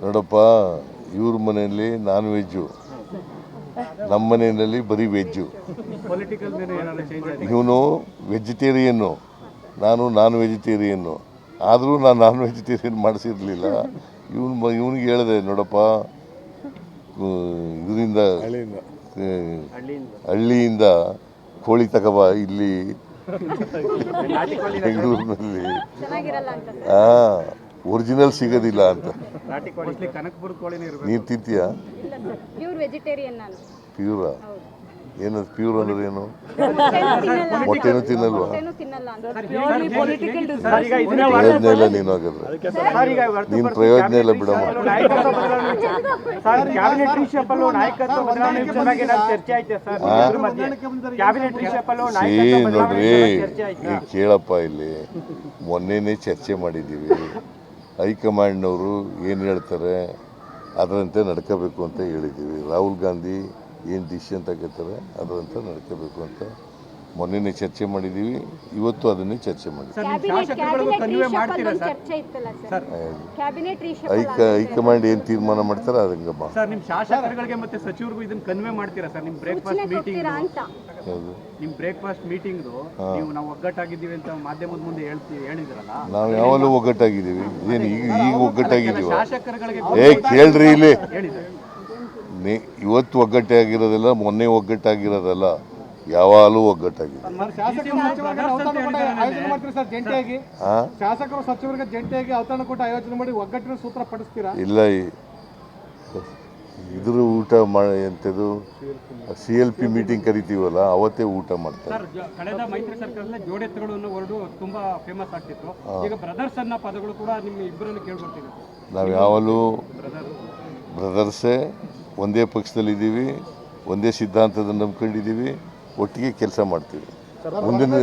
ನೋಡಪ್ಪ, ಇವ್ರ ಮನೆಯಲ್ಲಿ ನಾನ್ ವೆಜ್ಜು, ನಮ್ಮ ಮನೆಯಲ್ಲಿ ಬರೀ ವೆಜ್ಜು. ಇವನು ವೆಜಿಟೇರಿಯನ್ನು, ನಾನು ನಾನ್ ವೆಜಿಟೇರಿಯನ್ನು. ಆದರೂ ನಾನು ನಾನ್ ವೆಜಿಟೇರಿಯನ್ ಮಾಡಿಸಿರಲಿಲ್ಲ. ಇವನಿಗೆ ಹೇಳಿದೆ, ನೋಡಪ್ಪ, ಇದರಿಂದ ಹಳ್ಳಿಯಿಂದ ಕೋಳಿ ತಗೋಬಾ, ಇಲ್ಲಿ ಬೆಂಗಳೂರಿನಲ್ಲಿ ಒರಿಜಿನಲ್ ಸಿಗೋದಿಲ್ಲ ಅಂತ. ನೀನು ತಿಂತೀಯಾ? ಪ್ಯೂರಾ? ಏನದು ಪ್ಯೂರ್ ಅಂದ್ರೆ ಏನು? ಮೊಟ್ಟೆನೂ ತಿನ್ನಲ್ವಾ? ಪ್ರಯೋಜನ ಇಲ್ಲ ನೀನು ಹಾಗಾದ್ರೆ. ನೀನು ಪ್ರಯೋಜನ ಇಲ್ಲ ಬಿಡಮ್ಮ. ನೋಡ್ರಿ, ನೀವು ಕೇಳಪ್ಪ, ಇಲ್ಲಿ ಮೊನ್ನೆನೇ ಚರ್ಚೆ ಮಾಡಿದ್ದೀವಿ. ಹೈಕಮಾಂಡ್ನವರು ಏನು ಹೇಳ್ತಾರೆ ಅದರಂತೆ ನಡ್ಕೋಬೇಕು ಅಂತ ಹೇಳಿದ್ದೀವಿ. ರಾಹುಲ್ ಗಾಂಧಿ ಏನು ಡಿಸಿಷನ್ ತಗೋತಾರೆ ಅದರಂತೆ ನಡ್ಕೋಬೇಕು ಅಂತ ಮೊನ್ನೆನೇ ಚರ್ಚೆ ಮಾಡಿದ್ದೀವಿ. ಇವತ್ತು ಅದನ್ನೇ ಚರ್ಚೆ ಮಾಡಿದ್ದೀವಿ. ಹೈಕಮಾಂಡ್ ಏನು ತೀರ್ಮಾನ ಮಾಡ್ತಾರೆ ಅದಂಗಮ್ಮ. ನಾವು ಯಾವಾಗಲೂ ಒಗ್ಗಟ್ಟಾಗಿದ್ದೀವಿ. ಏನು ಈಗ ಒಗ್ಗಟ್ಟಾಗಿದ್ದೀವಿ? ಕೇಳ್ರಿ, ಇಲ್ಲಿ ಇವತ್ತು ಒಗ್ಗಟ್ಟಾಗಿರೋದಿಲ್ಲ, ಮೊನ್ನೆ ಒಗ್ಗಟ್ಟಾಗಿರೋದಲ್ಲ, ಯಾವಾಗಲೂ ಒಗ್ಗಟ್ಟಾಗಿದೆ. ಶಾಸಕರು ಸಚಿವರಿಗೆ ಜಂಟಿಯಾಗಿ ಔತಣ ಕೂಟ ಆಯೋಜನೆ ಮಾಡಿ ಒಗ್ಗಟ್ಟಿನ ಸೂತ್ರ ಪಡಿಸ್ತೀರಾ? ಇಲ್ಲ, ಇದ್ರ ಊಟ ಎಂಥದ್ದು CLP ಮೀಟಿಂಗ್ ಕರಿತೀವಲ್ಲ, ಅವತ್ತೇ ಊಟ ಮಾಡ್ತಾರೆ. ಕಳೆದ ಮೈತ್ರಿ ಸರ್ಕಾರದಲ್ಲಿ ಜೋಡೆತ್ತುಗಳು ಅನ್ನೋ ವರ್ಡು ತುಂಬಾ ಫೇಮಸ್ ಆಗ್ತಿತ್ತು. ಈಗ ಬ್ರದರ್ಸ್ ಅನ್ನೋ ಪದಗಳು ಕೂಡ ನಿಮ್ಮ ಇಬ್ಬರನ್ನು ಕೇಳ್ಕೊಳ್ತೀವಿ. ನಾವು ಯಾವಾಗಲೂ ಬ್ರದರ್ಸೇ, ಒಂದೇ ಪಕ್ಷದಲ್ಲಿದ್ದೀವಿ, ಒಂದೇ ಸಿದ್ಧಾಂತದ ನಂಬ್ಕೊಂಡಿದ್ದೀವಿ, ಒಟ್ಟಿಗೆ ಕೆಲಸ ಮಾಡ್ತೀವಿ. ಮುಂದಿನ